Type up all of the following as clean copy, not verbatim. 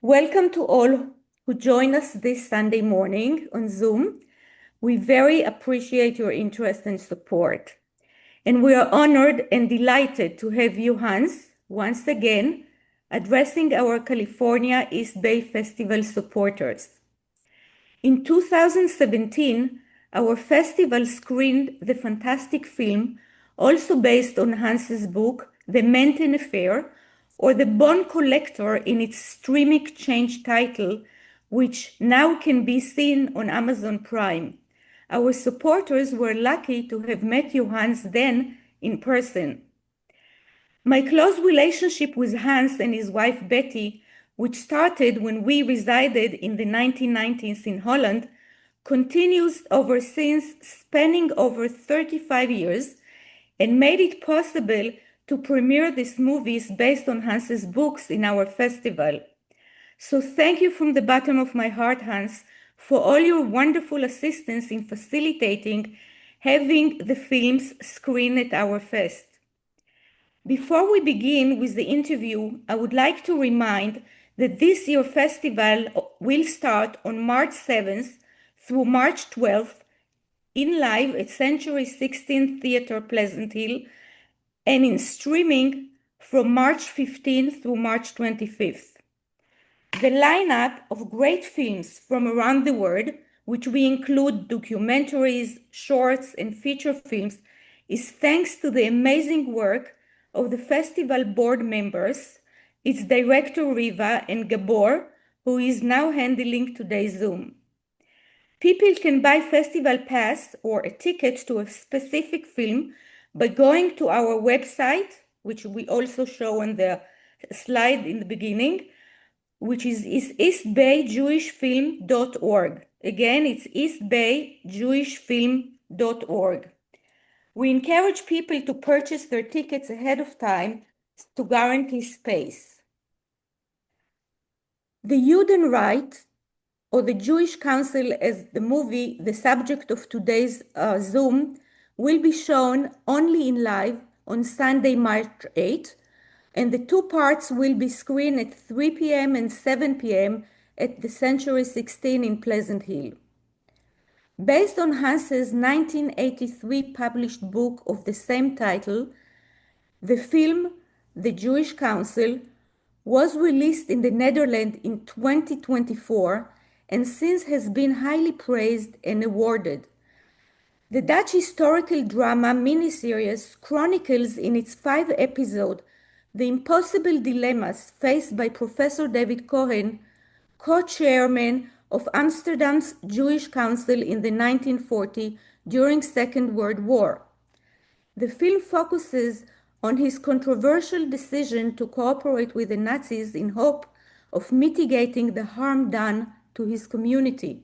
Welcome to all who join us this Sunday morning on Zoom. We very appreciate your interest and support. And we are honored and delighted to have you, Hans, once again, addressing our California East Bay Festival supporters. In 2017, our festival screened the fantastic film, also based on Hans's book, The Menton Affair, or The Bone Collector in its streaming change title, which now can be seen on Amazon Prime. Our supporters were lucky to have met you, Hans, then in person. My close relationship with Hans and his wife Betty, which started when we resided in the 1990s in Holland, continues ever since, spanning over 35 years, and made it possible to premiere these movies based on Hans's books in our festival. So thank you from the bottom of my heart, Hans, for all your wonderful assistance in facilitating having the films screened at our fest. Before we begin with the interview, I would like to remind that this year's festival will start on March 7th through March 12th in live at Century 16 Theatre Pleasant Hill and in streaming from March 15th through March 25th. The lineup of great films from around the world, which we include documentaries, shorts, and feature films, is thanks to the amazing work of the festival board members, its director Riva and Gabor, who is now handling today's Zoom. People can buy festival pass or a ticket to a specific film by going to our website, which we also show on the slide in the beginning, which is eastbayjewishfilm.org. Again, it's eastbayjewishfilm.org. We encourage people to purchase their tickets ahead of time to guarantee space. The Judenreich, or the Jewish Council, as the movie, the subject of today's Zoom, will be shown only in live on Sunday, March 8th, and the two parts will be screened at 3 p.m. and 7 p.m. at the Century 16 in Pleasant Hill. Based on Hans's 1983 published book of the same title, the film, The Jewish Council, was released in the Netherlands in 2024 and since has been highly praised and awarded. The Dutch historical drama miniseries chronicles in its 5 episodes the impossible dilemmas faced by Professor David Cohen, co-chairman of Amsterdam's Jewish Council in the 1940s during Second World War. The film focuses on his controversial decision to cooperate with the Nazis in hope of mitigating the harm done to his community.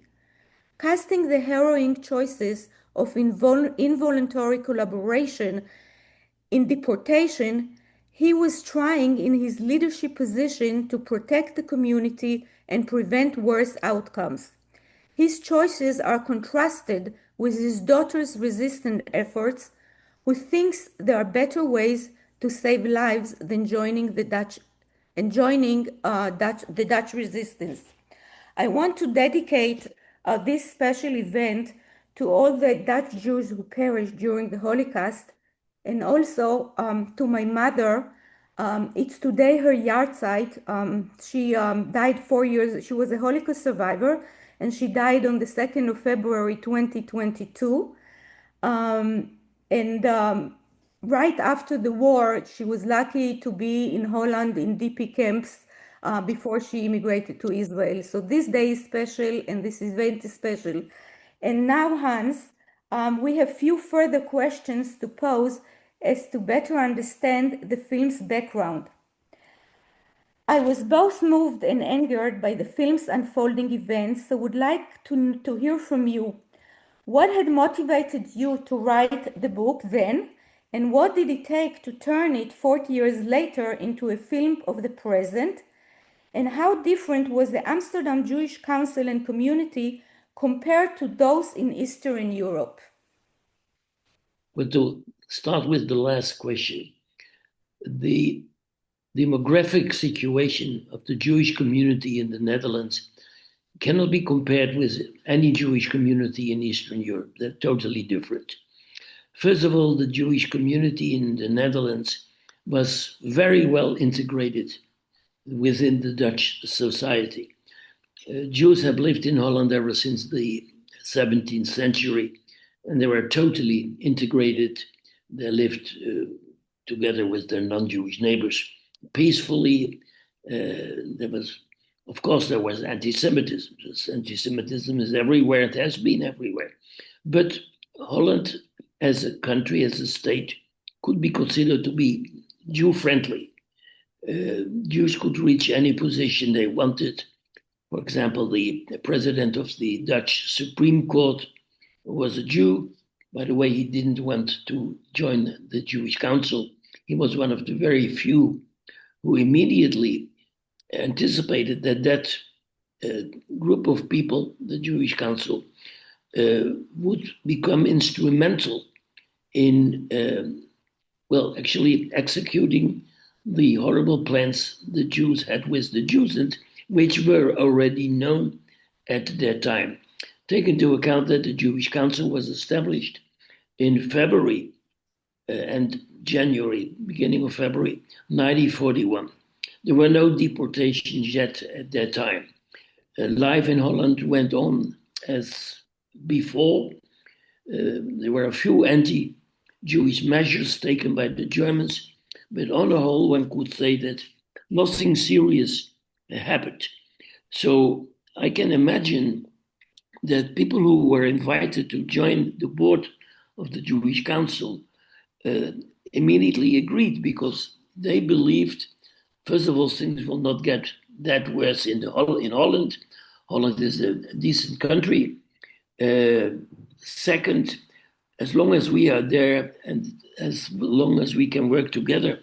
Casting the harrowing choices of involuntary collaboration in deportation, he was trying in his leadership position to protect the community and prevent worse outcomes. His choices are contrasted with his daughter's resistant efforts, who thinks there are better ways to save lives than joining the Dutch resistance. I want to dedicate this special event to all the Dutch Jews who perished during the Holocaust, and also to my mother. It's today her yahrzeit. She died 4 years. She was a Holocaust survivor, and she died on the 2nd of February 2022. Right after the war, she was lucky to be in Holland in DP camps before she immigrated to Israel. So this day is special, and this event is special. And now, Hans, we have few further questions to pose as to better understand the film's background. I was both moved and angered by the film's unfolding events, so would like to hear from you. What had motivated you to write the book then, and what did it take to turn it 40 years later into a film of the present? And how different was the Amsterdam Jewish Council and community compared to those in Eastern Europe? Well, to start with the last question, the demographic situation of the Jewish community in the Netherlands cannot be compared with any Jewish community in Eastern Europe. They're totally different. First of all, the Jewish community in the Netherlands was very well integrated within the Dutch society. Jews have lived in Holland ever since the 17th century, and they were totally integrated. They lived together with their non-Jewish neighbors peacefully. There was, of course, there was anti-Semitism. Anti-Semitism is everywhere. It has been everywhere. But Holland, as a country, as a state, could be considered to be Jew-friendly. Jews could reach any position they wanted. For example, the president of the Dutch Supreme Court was a Jew. By the way, he didn't want to join the Jewish Council. He was one of the very few who immediately anticipated that group of people, the Jewish Council, would become instrumental in, actually executing the horrible plans the Jews had with the Jews, and which were already known at that time. Take into account that the Jewish Council was established in February and January, beginning of February 1941. There were no deportations yet at that time. Life in Holland went on as before. There were a few anti-Jewish measures taken by the Germans, but on the whole, one could say that nothing serious happened. So I can imagine that people who were invited to join the board of the Jewish Council immediately agreed, because they believed, first of all, things will not get that worse in Holland. Holland is a decent country. Second, as long as we are there and as long as we can work together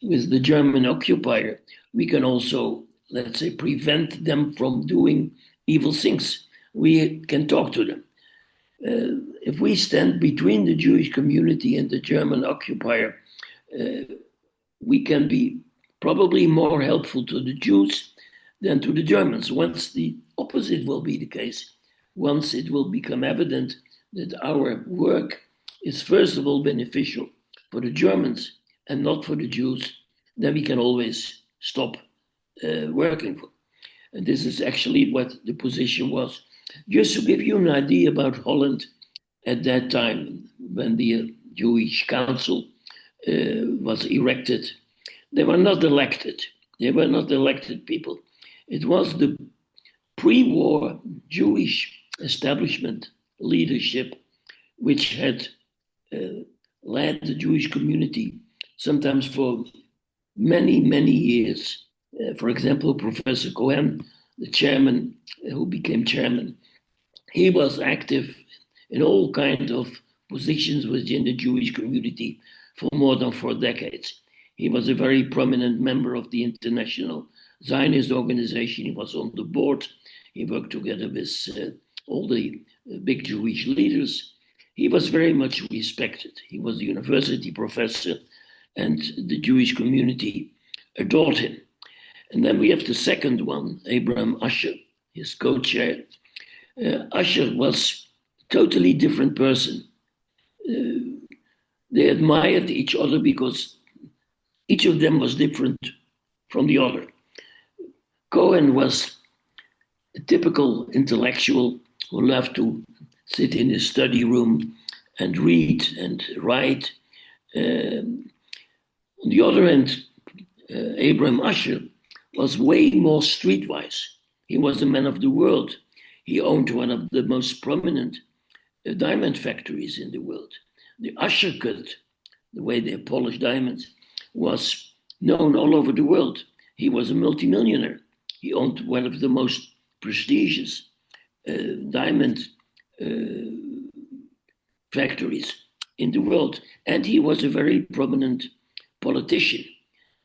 with the German occupier, we can also, let's say, prevent them from doing evil things. We can talk to them. If we stand between the Jewish community and the German occupier, we can be probably more helpful to the Jews than to the Germans. Once the opposite will be the case, once it will become evident that our work is first of all beneficial for the Germans and not for the Jews, then we can always stop working for. And this is actually what the position was. Just to give you an idea about Holland at that time, when the Jewish Council was erected, they were not elected. They were not elected people. It was the pre-war Jewish establishment leadership which had led the Jewish community sometimes for many, many years. For example, Professor Cohen, the chairman, who became chairman, he was active in all kinds of positions within the Jewish community for more than 4 decades. He was a very prominent member of the International Zionist Organization. He was on the board. He worked together with all the big Jewish leaders. He was very much respected. He was a university professor, and the Jewish community adored him. And then we have the second one, Abraham Usher, his co-chair. Usher was a totally different person. They admired each other because each of them was different from the other. Cohen was a typical intellectual who loved to sit in his study room and read and write. On the other hand, Abraham Usher was way more streetwise. He was a man of the world. He owned one of the most prominent diamond factories in the world. The Usher cut, the way they polish diamonds, was known all over the world. He was a multimillionaire. He owned one of the most prestigious diamond factories in the world. And he was a very prominent politician.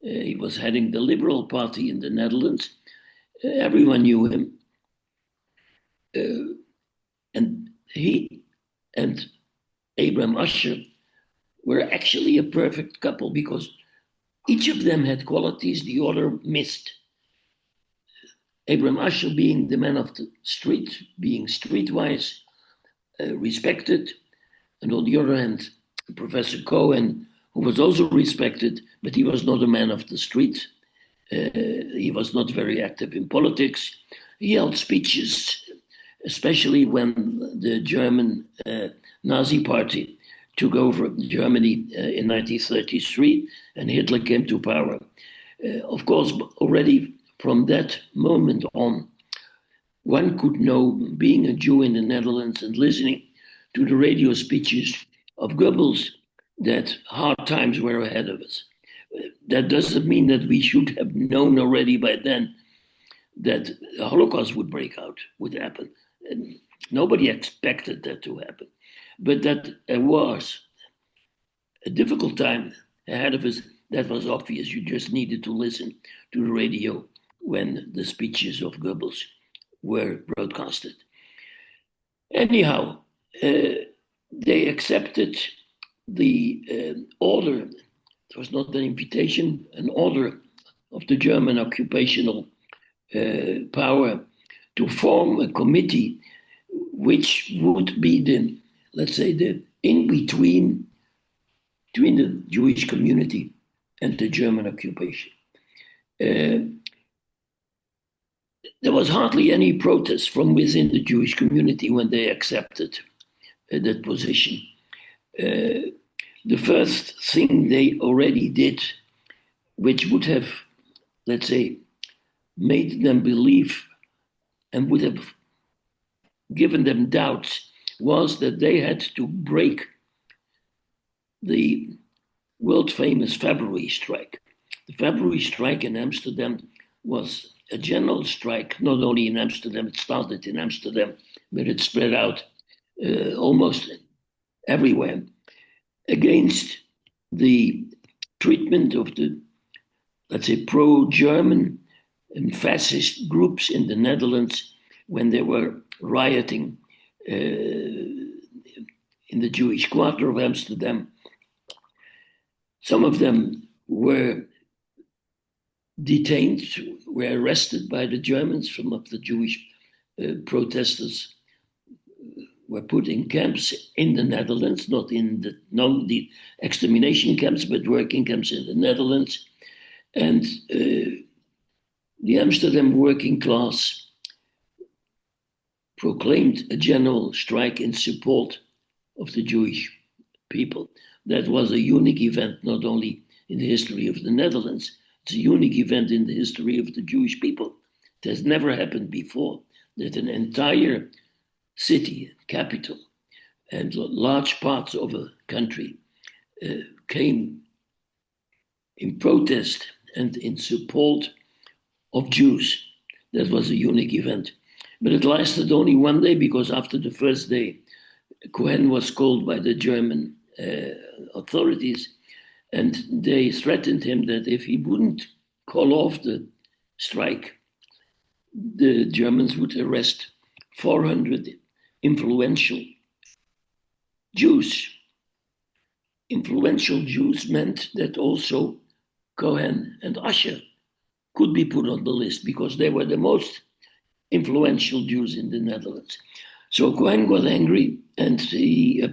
He was heading the Liberal Party in the Netherlands. Everyone knew him. And he and Abraham Usher were actually a perfect couple, because Each of them had qualities the other missed. Abraham Asher being the man of the street, being streetwise, respected, and on the other hand, Professor Cohen, who was also respected, but he was not a man of the street. He was not very active in politics. He held speeches, especially when the German Nazi Party took over Germany in 1933 and Hitler came to power. Of course, already from that moment on, one could know, being a Jew in the Netherlands and listening to the radio speeches of Goebbels, that hard times were ahead of us. That doesn't mean that we should have known already by then that the Holocaust would break out, would happen. And nobody expected that to happen. But that there was a difficult time ahead of us, that was obvious. You just needed to listen to the radio when the speeches of Goebbels were broadcasted. Anyhow, they accepted the order. It was not an invitation, an order of the German occupational power to form a committee which would be the, let's say, the in-between between the Jewish community and the German occupation. There was hardly any protest from within the Jewish community when they accepted that position. The first thing they already did, which would have, let's say, made them believe and would have given them doubts, was that they had to break the world famous February strike. The February strike in Amsterdam was a general strike, not only in Amsterdam, it started in Amsterdam, but it spread out almost everywhere against the treatment of the, let's say, pro-German and fascist groups in the Netherlands when they were rioting in the Jewish quarter of Amsterdam. Some of them were detained, were arrested by the Germans. Some of the Jewish protesters were put in camps in the Netherlands, not the extermination camps, but working camps in the Netherlands. And the Amsterdam working class proclaimed a general strike in support of the Jewish people. That was a unique event, not only in the history of the Netherlands, it's a unique event in the history of the Jewish people. It has never happened before that an entire city, capital, and large parts of a country came in protest and in support of Jews. That was a unique event. But it lasted only one day, because after the first day, Cohen was called by the German authorities, and they threatened him that if he wouldn't call off the strike, the Germans would arrest 400 influential Jews. Influential Jews meant that also Cohen and Asher could be put on the list, because they were the most influential Jews in the Netherlands. So Cohen got angry, and he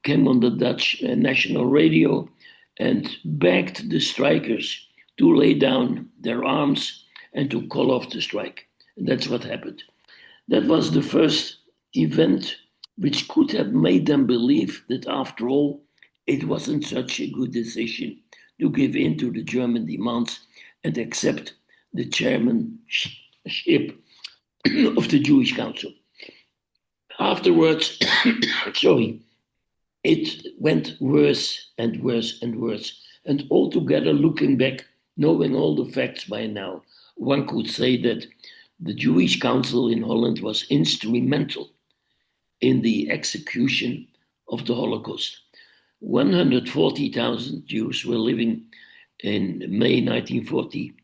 came on the Dutch national radio and begged the strikers to lay down their arms and to call off the strike. And that's what happened. That was the first event which could have made them believe that, after all, it wasn't such a good decision to give in to the German demands and accept the chairmanship of the Jewish Council. Afterwards, it went worse and worse and worse. And altogether, looking back, knowing all the facts by now, one could say that the Jewish Council in Holland was instrumental in the execution of the Holocaust. 140,000 Jews were living in May 1940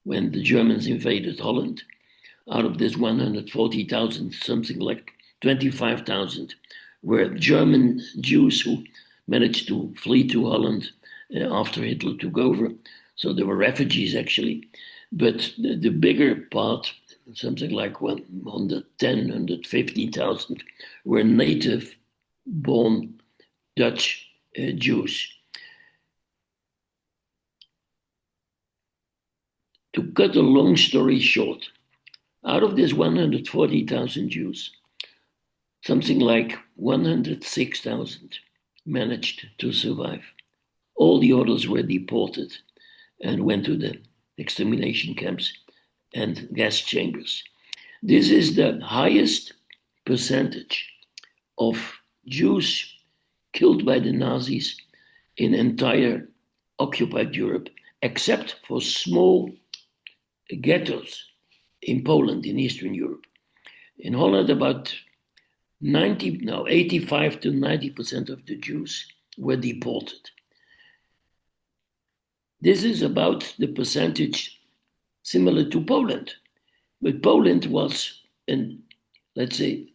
when the Germans invaded Holland. Out of this 140,000, something like 25,000 were German Jews who managed to flee to Holland after Hitler took over. So there were refugees actually. But the bigger part, something like 110, 150,000, were native born Dutch Jews. To cut a long story short, out of this 140,000 Jews, something like 106,000 managed to survive. All the others were deported and went to the extermination camps and gas chambers. This is the highest percentage of Jews killed by the Nazis in entire occupied Europe, except for small ghettos in Poland, in Eastern Europe. In Holland, about 85 to 90% of the Jews were deported. This is about the percentage similar to Poland. But Poland was an, let's say,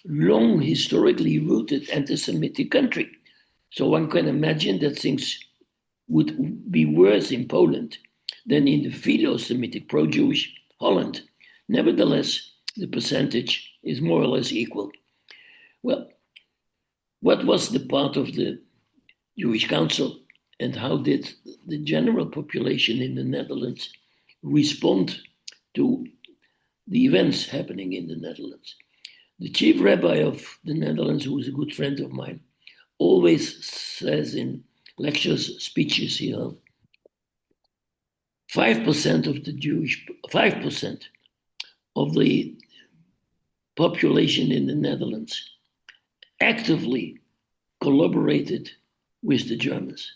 long historically rooted anti-Semitic country. So one can imagine that things would be worse in Poland than in the Philo-Semitic pro-Jewish Holland. Nevertheless, the percentage is more or less equal. Well, what was the part of the Jewish Council and how did the general population in the Netherlands respond to the events happening in the Netherlands? The chief rabbi of the Netherlands, who is a good friend of mine, always says in lectures, speeches he held, 5% of the 5% of the population in the Netherlands actively collaborated with the Germans,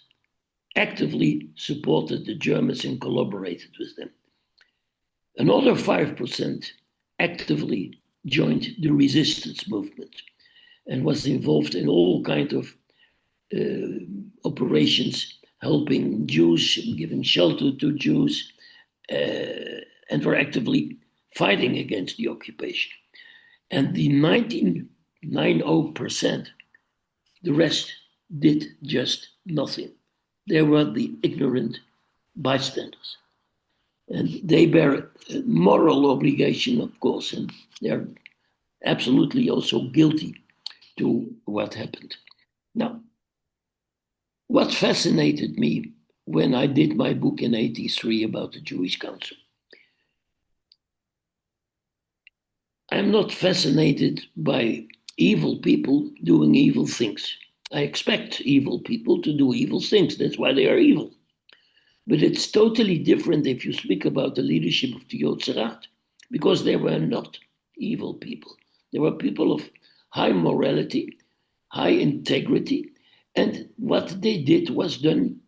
actively supported the Germans and collaborated with them. Another 5% actively joined the resistance movement and was involved in all kinds of operations, helping Jews, giving shelter to Jews, and were actively fighting against the occupation. And the 1990%, the rest did just nothing. They were the ignorant bystanders. And they bear a moral obligation, of course, and they're absolutely also guilty to what happened. Now, what fascinated me when I did my book in 83 about the Jewish Council, I'm not fascinated by evil people doing evil things. I expect evil people to do evil things. That's why they are evil. But it's totally different if you speak about the leadership of the Joodse Raad, because they were not evil people. They were people of high morality, high integrity, and what they did was done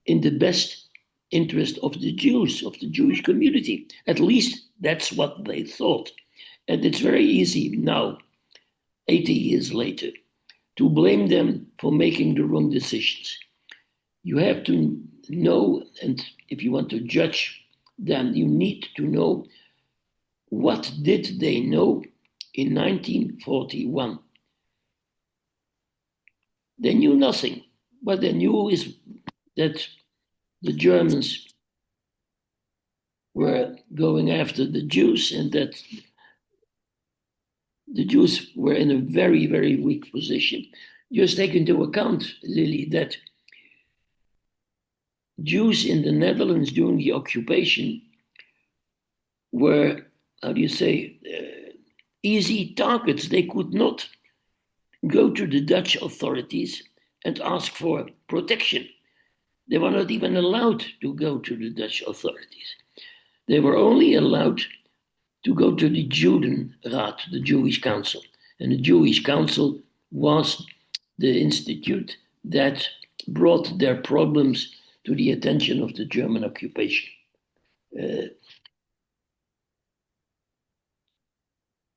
in the best interest of the Jews, of the Jewish community. At least that's what they thought. And it's very easy now, 80 years later, to blame them for making the wrong decisions. You have to know, and if you want to judge them, you need to know what did they know in 1941. They knew nothing. What they knew is that the Germans were going after the Jews and that the Jews were in a very, very weak position. Just take into account, Lily, that Jews in the Netherlands during the occupation were, how do you say, easy targets. They could not go to the Dutch authorities and ask for protection. They were not even allowed to go to the Dutch authorities. They were only allowed to go to the Judenraad, the Jewish Council. And the Jewish Council was the institute that brought their problems to the attention of the German occupation.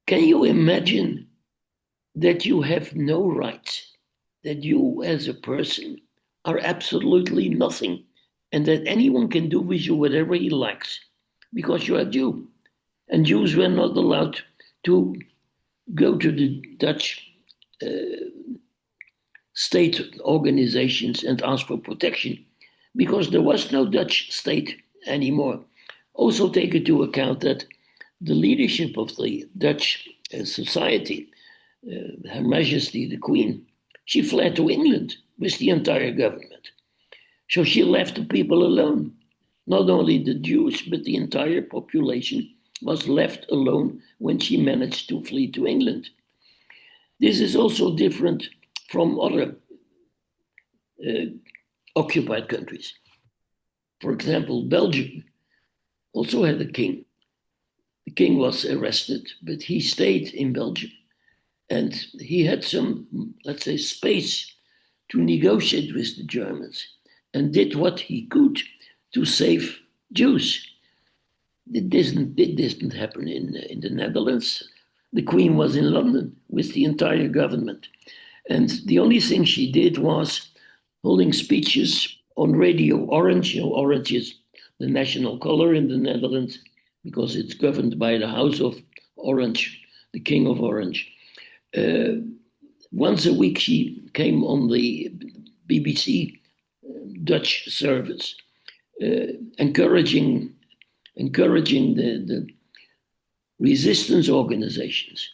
Can you imagine that you have no rights, that you as a person are absolutely nothing, and that anyone can do with you whatever he likes because you are Jew? And Jews were not allowed to go to the Dutch state organizations and asked for protection because there was no Dutch state anymore. Also, take into account that the leadership of the Dutch society, Her Majesty the Queen, she fled to England with the entire government. So she left the people alone. Not only the Jews, but the entire population was left alone when she managed to flee to England. This is also different from other occupied countries. For example, Belgium also had a king. The king was arrested, but he stayed in Belgium. And he had some, let's say, space to negotiate with the Germans and did what he could to save Jews. It didn't happen in the Netherlands. The Queen was in London with the entire government. And the only thing she did was holding speeches on Radio Orange. You know, orange is the national color in the Netherlands because it's governed by the House of Orange, the King of Orange. Once a week, she came on the BBC Dutch service, encouraging the resistance organizations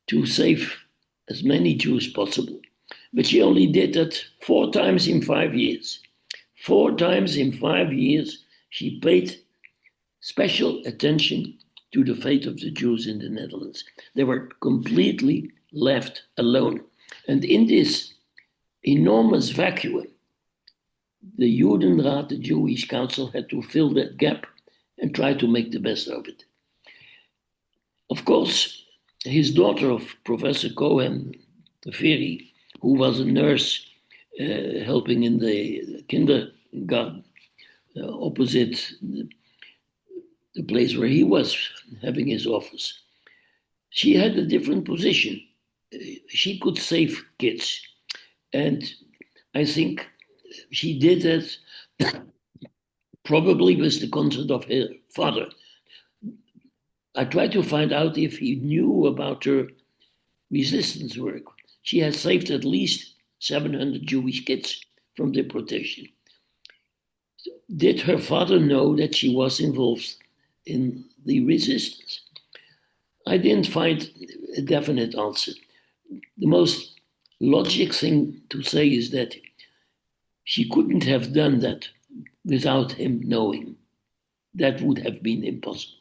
to save as many Jews possible. But she only did that 4 times in 5 years. 4 times in 5 years, she paid special attention to the fate of the Jews in the Netherlands. They were completely left alone. And in this enormous vacuum, the Judenrat, the Jewish Council, had to fill that gap and try to make the best of it. Of course, his daughter of Professor Cohen, Ferry, who was a nurse helping in the kindergarten opposite the place where he was having his office, she had a different position. She could save kids. And I think she did that probably with the consent of her father. I tried to find out if he knew about her resistance work. She has saved at least 700 Jewish kids from deportation. Did her father know that she was involved in the resistance? I didn't find a definite answer. The most logic thing to say is that she couldn't have done that without him knowing. That would have been impossible.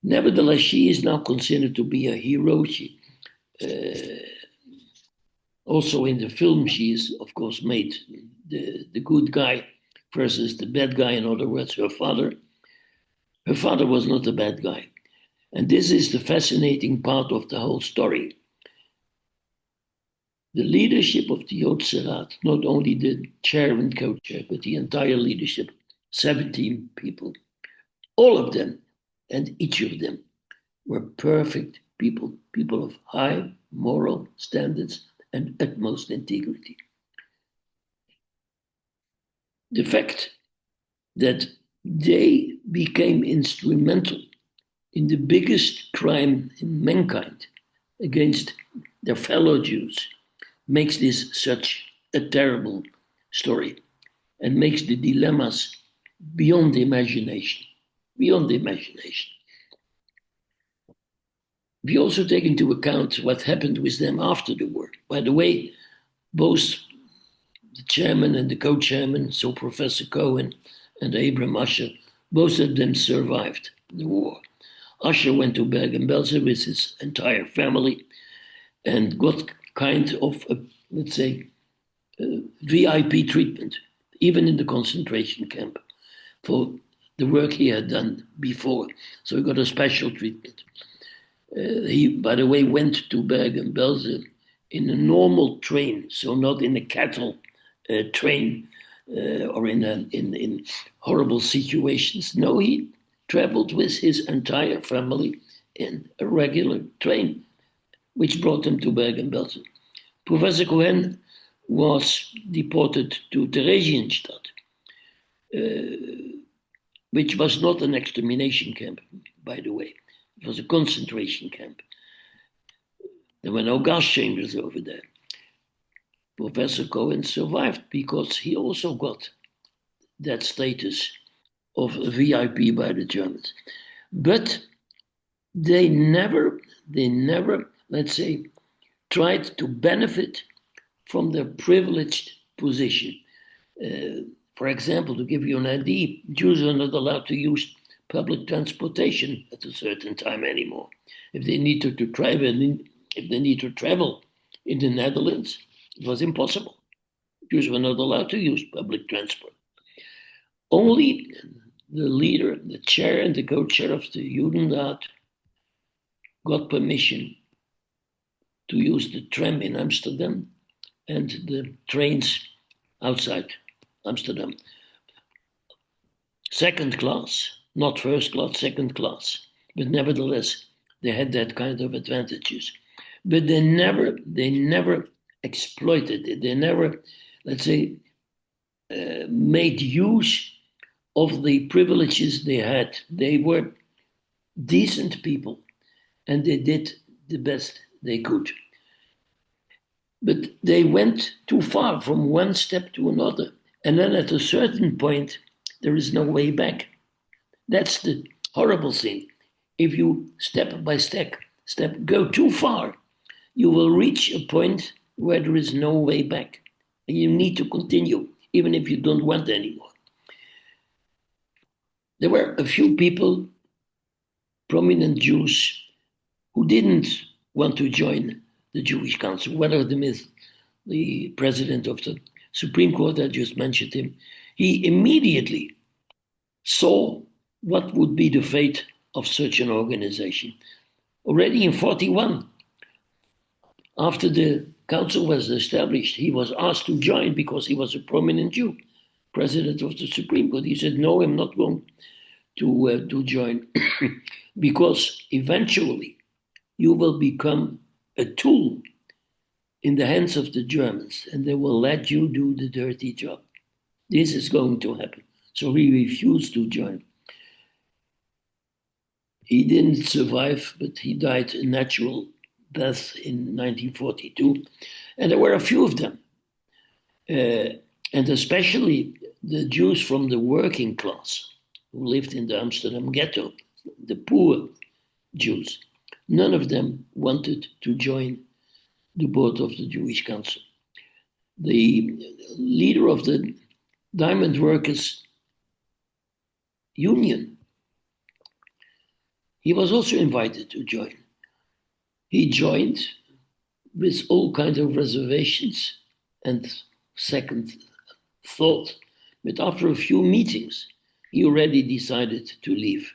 Nevertheless, she is now considered to be a hero. She, also in the film, she is, of course, made the good guy versus the bad guy. In other words, her father. Her father was not a bad guy. And this is the fascinating part of the whole story. The leadership of the Joodse Raad, not only the chair and co-chair, but the entire leadership, 17 people, all of them and each of them were perfect people, people of high moral standards and utmost integrity. The fact that they became instrumental in the biggest crime in mankind against their fellow Jews makes this such a terrible story and makes the dilemmas beyond imagination. Beyond imagination. We also take into account what happened with them after the war. By the way, both the chairman and the co-chairman, so Professor Cohen and Abraham Usher, both of them survived the war. Usher went to Bergen-Belsen with his entire family and got kind of, let's say, VIP treatment, even in the concentration camp, for the work he had done before. So he got a special treatment. He, by the way, went to Bergen-Belsen in a normal train, so not in a cattle train or in horrible situations. No, he traveled with his entire family in a regular train, which brought him to Bergen-Belsen. Professor Cohen was deported to Theresienstadt, which was not an extermination camp, by the way. It was a concentration camp. There were no gas chambers over there. Professor Cohen survived because he also got that status of VIP by the Germans. But they never, let's say, tried to benefit from their privileged position. For example, to give you an idea, Jews are not allowed to use public transportation at a certain time anymore. If they needed to travel, in the Netherlands, it was impossible. Jews were not allowed to use public transport. Only the leader, the chair, and the co-chair of the Judenrat got permission to use the tram in Amsterdam and the trains outside Amsterdam. Second class, not first class, second class. But nevertheless, they had that kind of advantages. But they never exploited it. They never, let's say, made use of the privileges they had. They were decent people, and they did the best they could. But they went too far from one step to another. And then at a certain point, there is no way back. That's the horrible thing. If you step by step go too far, you will reach a point where there is no way back. And you need to continue, even if you don't want anymore. There were a few people, prominent Jews, who didn't want to join the Jewish Council. One of them is the president of the Supreme Court, I just mentioned him. He immediately saw what would be the fate of such an organization. Already in 1941, after the council was established, he was asked to join because he was a prominent Jew, president of the Supreme Court. He said, no, I'm not going to join because eventually you will become a tool in the hands of the Germans and they will let you do the dirty job. This is going to happen. So he refused to join. He didn't survive, but he died a natural death in 1942. And there were a few of them. And especially the Jews from the working class who lived in the Amsterdam ghetto, the poor Jews. None of them wanted to join the board of the Jewish Council. The leader of the Diamond Workers Union, he was also invited to join. He joined with all kinds of reservations and second thought, but after a few meetings, he already decided to leave.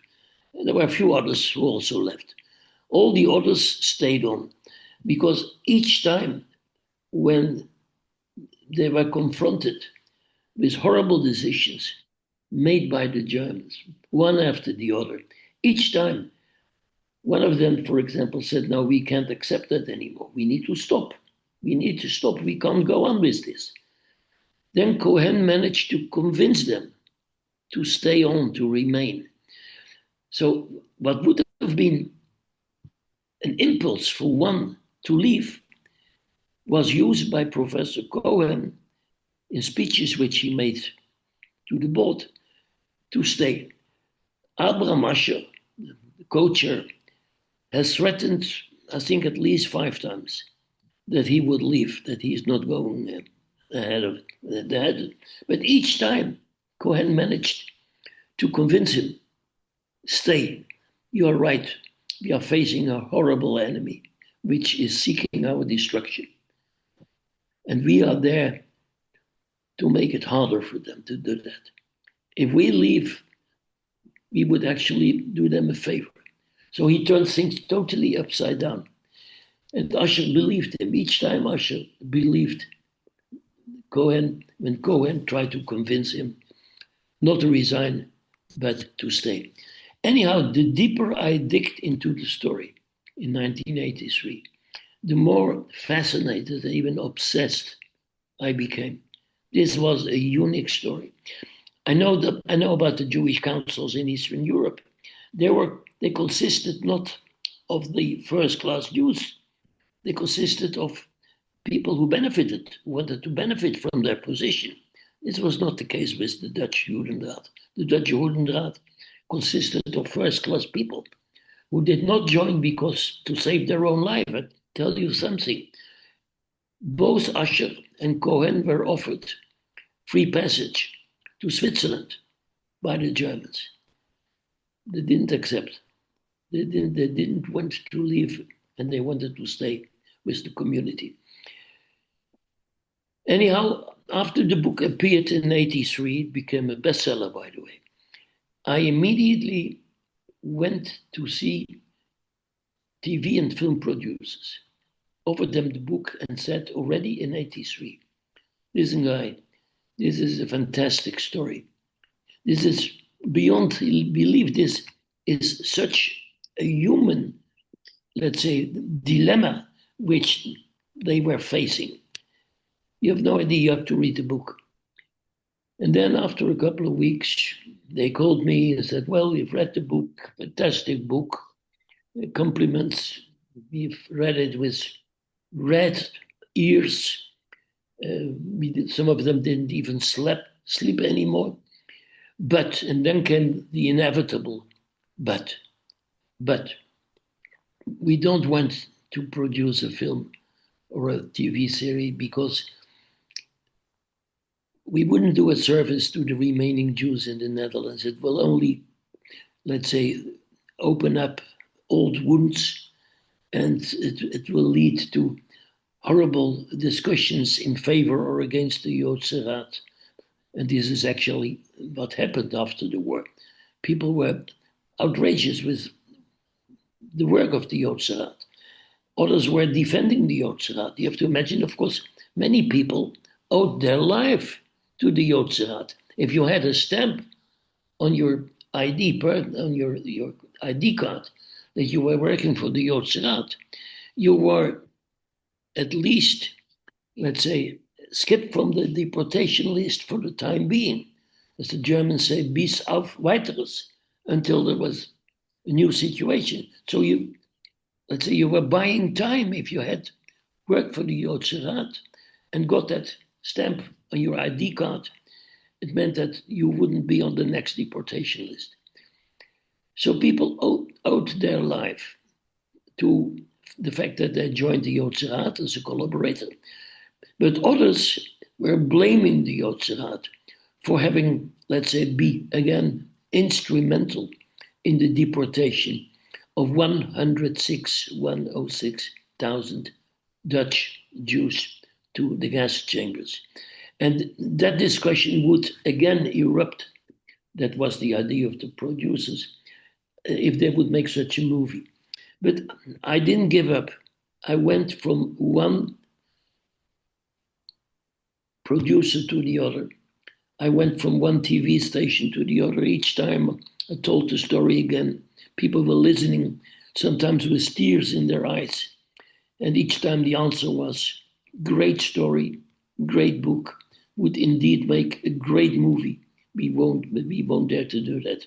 And there were a few others who also left. All the others stayed on because each time when they were confronted with horrible decisions made by the Germans, one after the other, each time one of them, for example, said, no, we can't accept that anymore. We need to stop. We need to stop. We can't go on with this. Then Cohen managed to convince them to stay on, to remain. So what would have been an impulse for one to leave was used by Professor Cohen in speeches which he made to the board to stay. Abraham Asher, the co-chair, has threatened, I think, at least 5 times that he would leave, that he is not going ahead of it. But each time, Cohen managed to convince him, stay, you are right, we are facing a horrible enemy, which is seeking our destruction. And we are there to make it harder for them to do that. If we leave, we would actually do them a favor. So he turned things totally upside down. And Usher believed him. Each time Usher believed Cohen, when Cohen tried to convince him not to resign, but to stay. Anyhow, the deeper I digged into the story in 1983, the more fascinated and even obsessed I became. This was a unique story. I know about the Jewish councils in Eastern Europe. They consisted not of the first-class Jews. They consisted of people who wanted to benefit from their position. This was not the case with the Dutch Judenraad. The Dutch Judenraad consisted of first-class people who did not join because to save their own life. I tell you something. Both Usher and Cohen were offered free passage to Switzerland by the Germans. They didn't accept. They didn't want to leave, and they wanted to stay with the community. Anyhow, after the book appeared in 83, it became a bestseller, by the way. I immediately went to see TV and film producers, offered them the book, and said already in 83, listen, guy, this is a fantastic story. This is beyond belief. This is such a human, let's say, dilemma which they were facing. You have no idea. You have to read the book. And then after a couple of weeks, they called me and said, well, we've read the book, fantastic book, compliments. We've read it with red ears. Some of them didn't even sleep anymore. But, and then came the inevitable but we don't want to produce a film or a TV series because we wouldn't do a service to the remaining Jews in the Netherlands. It will only, let's say, open up old wounds, and it will lead to horrible discussions in favor or against the Joodse Raad. And this is actually what happened after the war. People were outrageous with the work of the Joodse Raad. Others were defending the Joodse Raad. You have to imagine, of course, many people owed their life to the Joodse Raad. If you had a stamp on your ID on your ID card that you were working for the Joodse Raad, you were at least, let's say, skipped from the deportation list for the time being. As the Germans say, bis auf weiteres, until there was a new situation. So you, let's say, you were buying time if you had worked for the Joodse Raad and got that stamp on your ID card. It meant that you wouldn't be on the next deportation list. So people owed their life to the fact that they joined the Joodse Raad as a collaborator. But others were blaming the Joodse Raad for having, let's say, be again instrumental in the deportation of 106,000 Dutch Jews to the gas chambers. And that discussion would again erupt. That was the idea of the producers, if they would make such a movie. But I didn't give up. I went from one producer to the other. I went from one TV station to the other. Each time I told the story again. People were listening, sometimes with tears in their eyes. And each time the answer was, great story, great book, would indeed make a great movie. We won't dare to do that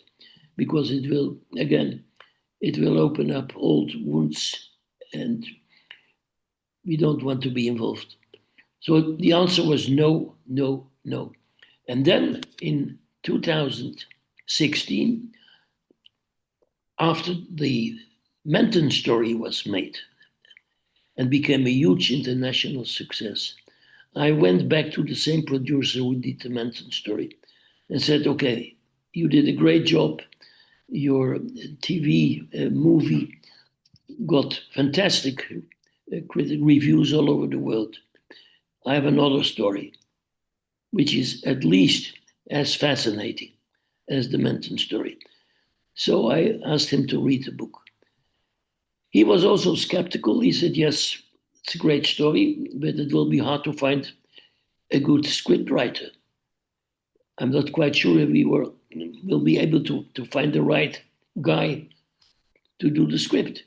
because it will, again, it will open up old wounds and we don't want to be involved. So the answer was no, no, no. And then in 2016, after the Menton story was made and became a huge international success, I went back to the same producer who did the Menton story and said, okay, you did a great job. Your TV movie got fantastic critic reviews all over the world. I have another story, which is at least as fascinating as the Menton story. So I asked him to read the book. He was also skeptical. He said, yes, it's a great story, but it will be hard to find a good script writer. I'm not quite sure if we will be able to find the right guy to do the script.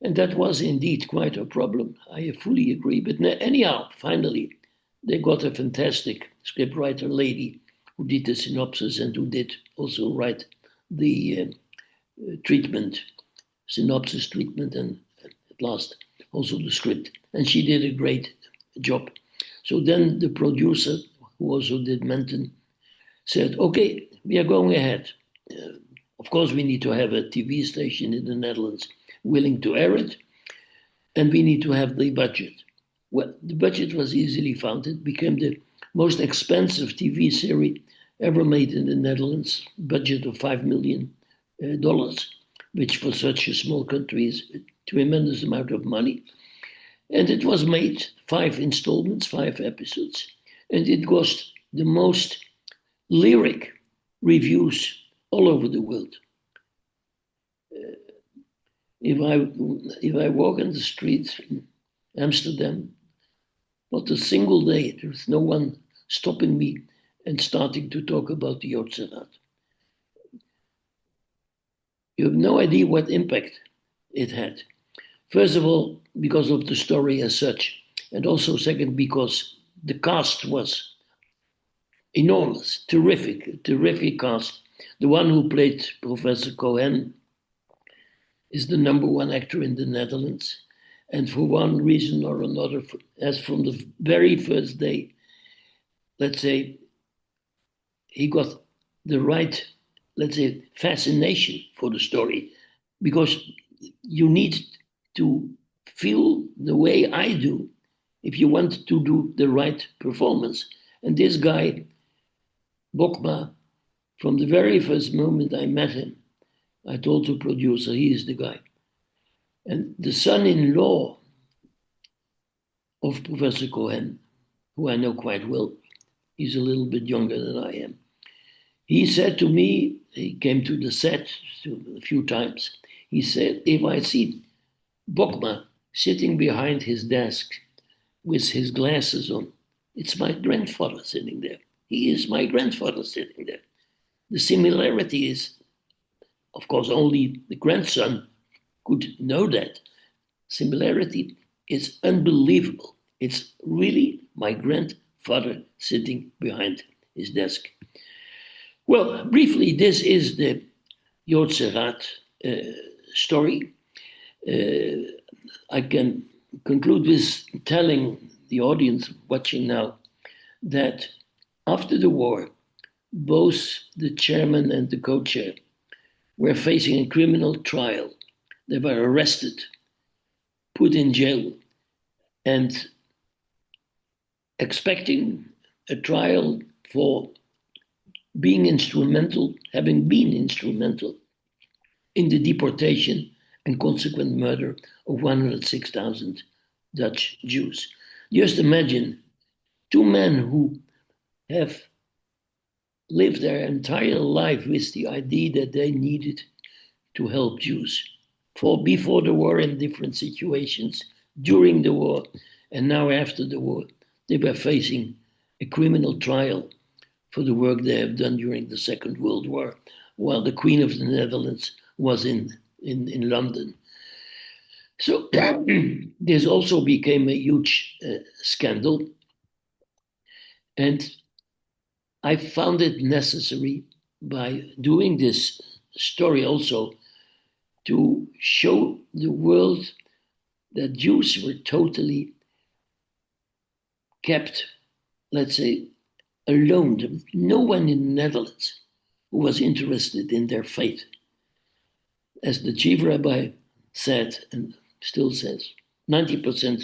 And that was indeed quite a problem. I fully agree. But anyhow, finally, they got a fantastic scriptwriter lady who did the synopsis and who did also write the synopsis treatment, and at last also the script. And she did a great job. So then the producer, who also did Menton, said, okay, we are going ahead. Of course, we need to have a TV station in the Netherlands willing to air it, and we need to have the budget. Well, the budget was easily found. It became the most expensive TV series ever made in the Netherlands, budget of $5 million, which for such a small country is a tremendous amount of money. And it was made 5 installments, 5 episodes, and it got the most lyric reviews all over the world. If I walk in the streets in Amsterdam, not a single day there's no one stopping me and starting to talk about the Joodse. You have no idea what impact it had. First of all, because of the story as such, and also second, because the cast was enormous, terrific cast. The one who played Professor Cohen is the #1 actor in the Netherlands. And for one reason or another, as from the very first day, let's say, he got the right, let's say, fascination for the story, because you need to feel the way I do if you want to do the right performance. And this guy, Bokma, from the very first moment I met him, I told the producer, he is the guy. And the son-in-law of Professor Cohen, who I know quite well, he's a little bit younger than I am. He said to me, he came to the set a few times, he said, if I see Bokma sitting behind his desk with his glasses on, it's my grandfather sitting there. He is my grandfather sitting there. The similarity is, of course, only the grandson could know that. Similarity is unbelievable. It's really my grandfather sitting behind his desk. Well, briefly, this is the Joodse Raad story. I can conclude with telling the audience watching now that after the war, both the chairman and the co-chair were facing a criminal trial. They were arrested, put in jail, and expecting a trial for being instrumental, having been instrumental in the deportation and consequent murder of 106,000 Dutch Jews. Just imagine 2 men who have lived their entire life with the idea that they needed to help Jews before the war in different situations, during the war, and now after the war. They were facing a criminal trial for the work they have done during the Second World War, while the Queen of the Netherlands was in London. So this also became a huge scandal. And I found it necessary by doing this story also to show the world that Jews were totally kept, let's say, alone. There was no one in the Netherlands who was interested in their fate. As the chief rabbi said, and still says, 90%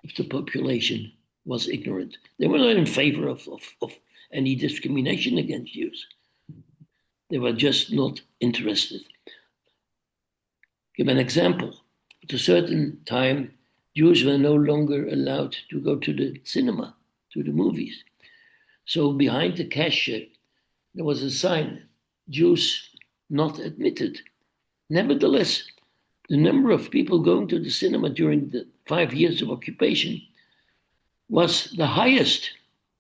of the population was ignorant. They were not in favor of any discrimination against Jews. They were just not interested. Give an example. At a certain time, Jews were no longer allowed to go to the cinema, to the movies. So behind the cashier, there was a sign, Jews not admitted. Nevertheless, the number of people going to the cinema during the 5 years of occupation was the highest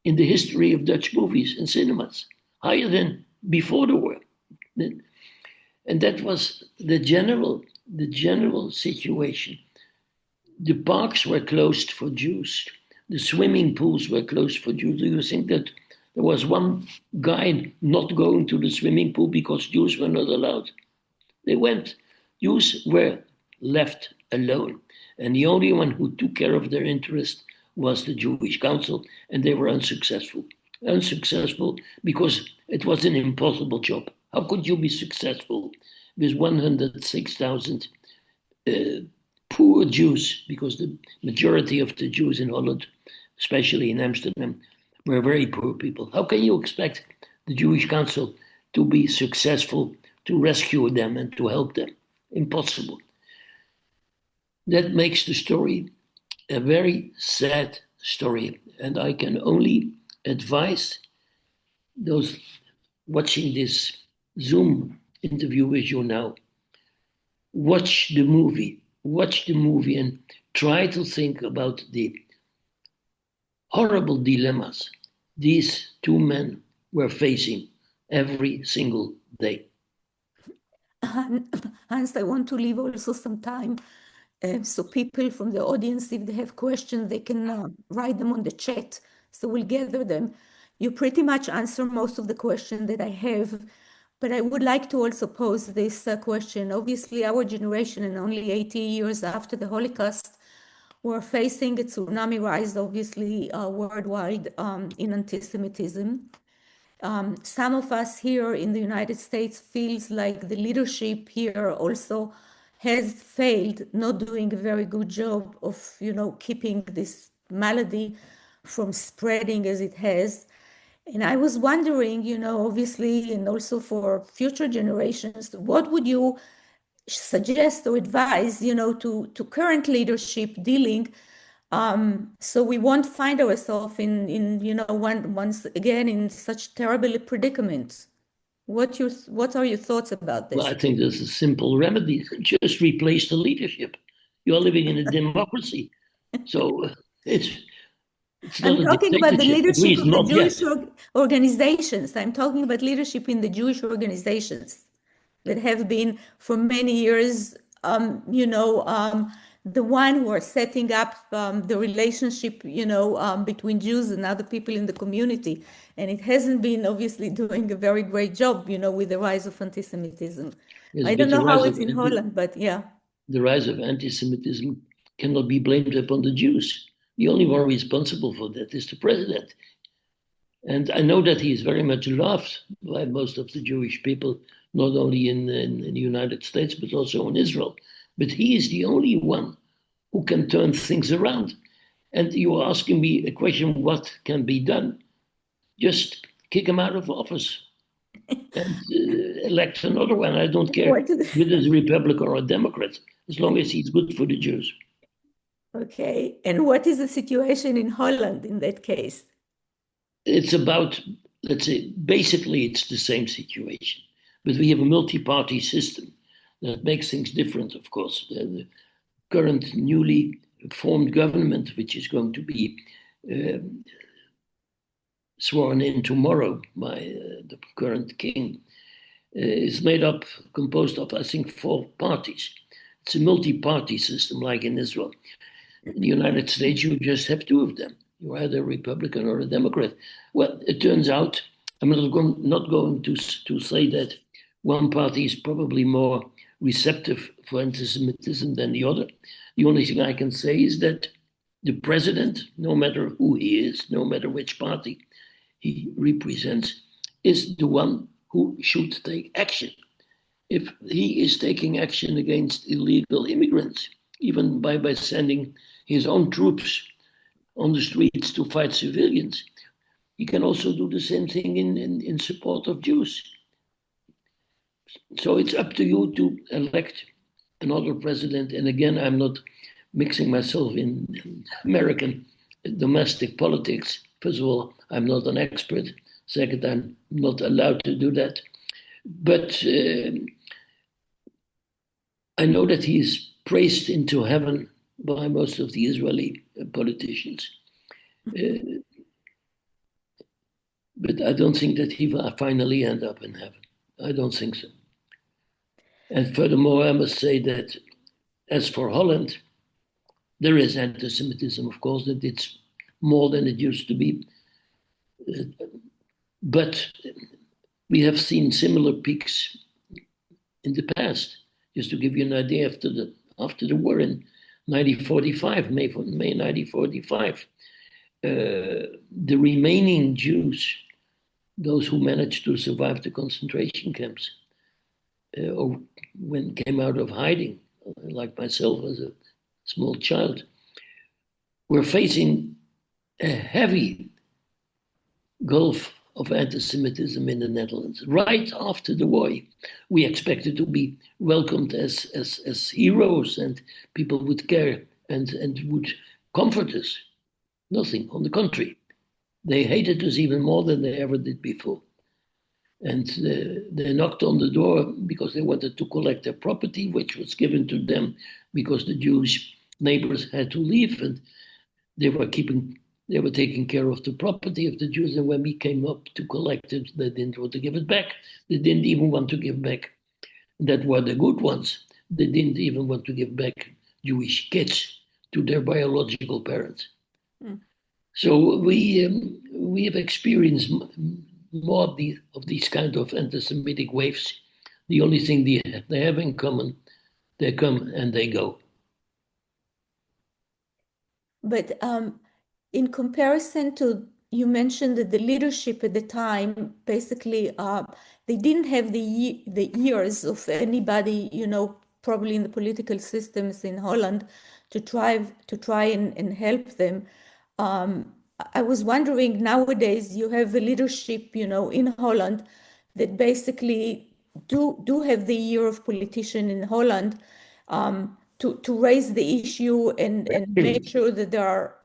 in the history of Dutch movies and cinemas, higher than before the war. And that was the general situation. The parks were closed for Jews. The swimming pools were closed for Jews. Do you think that there was one guy not going to the swimming pool because Jews were not allowed? They went. Jews were left alone. And the only one who took care of their interest was the Jewish Council, and they were unsuccessful. Unsuccessful because it was an impossible job. How could you be successful with 106,000 poor Jews? Because the majority of the Jews in Holland, especially in Amsterdam, were very poor people. How can you expect the Jewish Council to be successful, to rescue them and to help them? Impossible. That makes the story a very sad story. And I can only advise those watching this Zoom interview with you now, watch the movie and try to think about the horrible dilemmas these two men were facing every single day. Hans, I want to leave also some time so people from the audience, if they have questions, they can write them on the chat. So we'll gather them. You pretty much answer most of the questions that I have, but I would like to also pose this question. Obviously, our generation and only 80 years after the Holocaust, we're facing a tsunami rise, obviously, worldwide in anti-Semitism. Some of us here in the United States feels like the leadership here also has failed, not doing a very good job of, keeping this malady from spreading as it has. And I was wondering, obviously, and also for future generations, what would you suggest or advise, to current leadership dealing so we won't find ourselves once again in such terrible predicaments. What are your thoughts about Well, this? I think there's a simple remedy. Just replace the leadership. You're living in a democracy. So it's I'm not a talking about the dictatorship, at leadership least of the not yet. Jewish organizations. I'm talking about leadership in the Jewish organizations that have been for many years, the one who are setting up the relationship, between Jews and other people in the community. And it hasn't been obviously doing a very great job, with the rise of anti-Semitism. Yes, I but don't know how it's in Holland, but yeah. the rise of anti-Semitism cannot be blamed upon the Jews. The only one responsible for that is the president. And I know that he is very much loved by most of the Jewish people, not only in the United States, but also in Israel. But he is the only one who can turn things around. And you are asking me a question, what can be done? Just kick him out of office and elect another one. I don't care What is whether it's a Republican or a Democrat, as long as he's good for the Jews. Okay. And what is the situation in Holland in that case? It's about, let's say, basically it's the same situation, but we have a multi-party system that makes things different, of course. The current newly formed government, which is going to be sworn in tomorrow by the current king, is composed of, I think, 4 parties. It's a multi-party system like in Israel. In the United States, you just have 2 of them. You're either a Republican or a Democrat. Well, it turns out, I'm not going to say that one party is probably more receptive for anti-Semitism than the other. The only thing I can say is that the president, no matter who he is, no matter which party he represents, is the one who should take action. If he is taking action against illegal immigrants, even by sending his own troops on the streets to fight civilians, he can also do the same thing in support of Jews. So it's up to you to elect another president. And again, I'm not mixing myself in American domestic politics. First of all, I'm not an expert. Second, I'm not allowed to do that. But I know that he is praised into heaven by most of the Israeli politicians. But I don't think that he will finally end up in heaven. I don't think so. And furthermore, I must say that as for Holland, there is anti-Semitism, of course, that it's more than it used to be. But we have seen similar peaks in the past. Just to give you an idea, after the war in 1945, May 1945. The remaining Jews, those who managed to survive the concentration camps, or when came out of hiding, like myself as a small child, were facing a heavy gulf of anti-Semitism in the Netherlands. Right after the war, we expected to be welcomed as heroes, and people would care and would comfort us. Nothing, on the contrary. They hated us even more than they ever did before. And they knocked on the door because they wanted to collect their property, which was given to them because the Jewish neighbors had to leave, and they were taking care of the property of the Jews. And when we came up to collect it, they didn't want to give it back. They didn't even want to give back. That were the good ones. They didn't even want to give back Jewish kids to their biological parents. Mm. So we have experienced more of these kind of anti-Semitic waves. The only thing they have in common, they come and they go. But in comparison to, you mentioned that the leadership at the time, basically, they didn't have the ears of anybody, probably in the political systems in Holland to try and help them. I was wondering, nowadays you have a leadership, in Holland that basically do have the ear of politician in Holland, to raise the issue and make sure that there are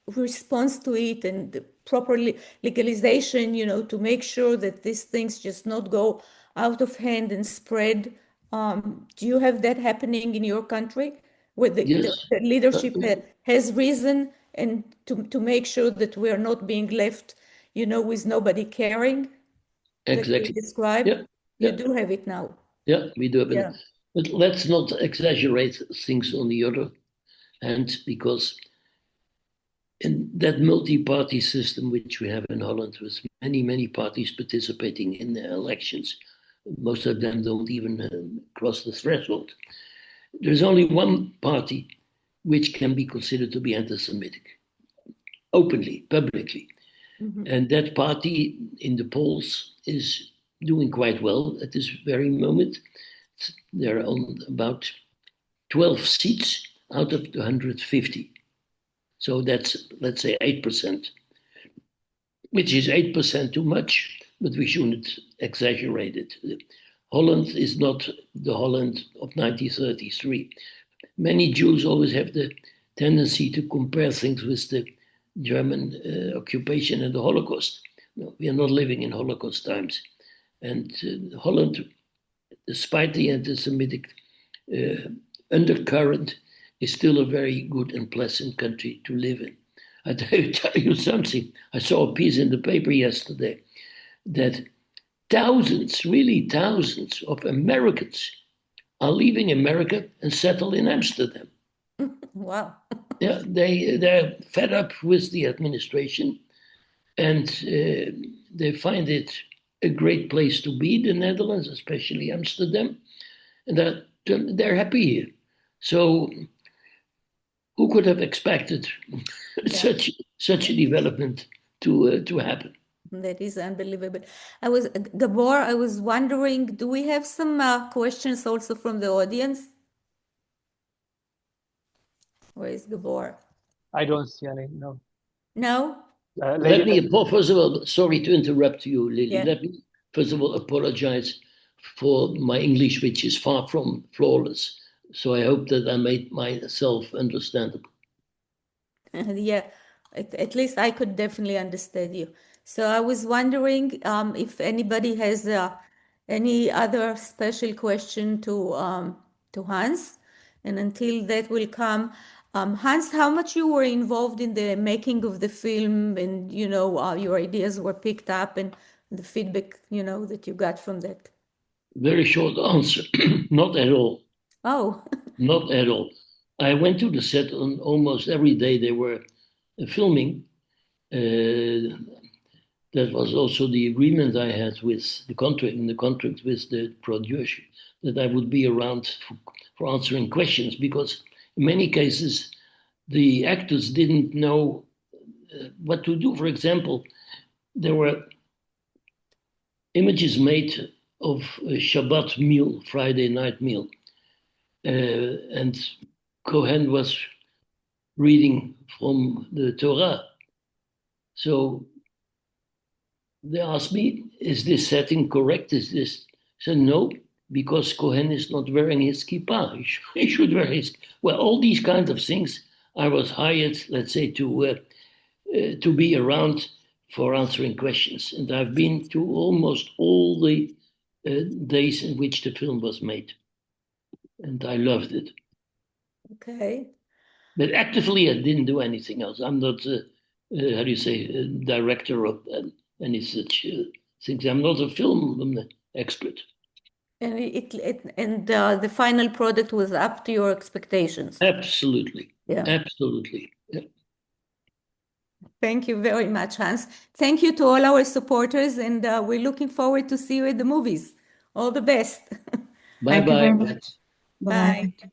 response to it and the proper legalization, to make sure that these things just not go out of hand and spread. Do you have that happening in your country, where the leadership has risen and to make sure that we are not being left, with nobody caring? Exactly. That you described? Yeah. You do have it now. Yeah, we do have it. But let's not exaggerate things on the other hand, because in that multi-party system which we have in Holland, with many, many parties participating in the elections, most of them don't even cross the threshold. There's only one party which can be considered to be anti-Semitic, openly, publicly. Mm-hmm. And that party in the polls is doing quite well at this very moment. They're on about 12 seats out of the 150. So that's, let's say, 8%, which is 8% too much, but we shouldn't exaggerate it. Holland is not the Holland of 1933. Many Jews always have the tendency to compare things with the German occupation and the Holocaust. No, we are not living in Holocaust times. And Holland, despite the anti-Semitic undercurrent, is still a very good and pleasant country to live in. I tell you something. I saw a piece in the paper yesterday that thousands, really thousands of Americans are leaving America and settle in Amsterdam. Wow. Yeah, they're fed up with the administration, and they find it a great place to be, the Netherlands, especially Amsterdam, and they're happy here. So who could have expected such a development to happen? That is unbelievable. Gabor, I was wondering, do we have some questions also from the audience? Where is Gabor? I don't see any, no. No? Let me, first of all, sorry to interrupt you, Lily. Yeah. Let me, first of all, apologize for my English, which is far from flawless. So I hope that I made myself understandable. Yeah, at least I could definitely understand you. So I was wondering if anybody has any other special question to Hans, and until that will come, Hans, how much you were involved in the making of the film, and your ideas were picked up, and the feedback that you got from that? Very short answer. Not at all. Oh. Not at all. I went to the set on almost every day they were filming. That was also the agreement I had with the contract with the producer, that I would be around for answering questions, because In many cases, the actors didn't know what to do. For example, there were images made of a Shabbat meal, Friday night meal, and Cohen was reading from the Torah. So they asked me, is this setting correct? Is this? I said, no, because Cohen is not wearing his kippah. He should wear his. Well, all these kinds of things. I was hired, let's say, to be around for answering questions. And I've been to almost all the days in which the film was made. And I loved it. Okay. But actively, I didn't do anything else. I'm not, how do you say, a director of any such things. I'm not a film expert. And the final product was up to your expectations. Absolutely. Yeah. Absolutely. Yeah. Thank you very much, Hans. Thank you to all our supporters, and we're looking forward to see you at the movies. All the best. Bye Thank you very bye. much. Bye-bye. Bye.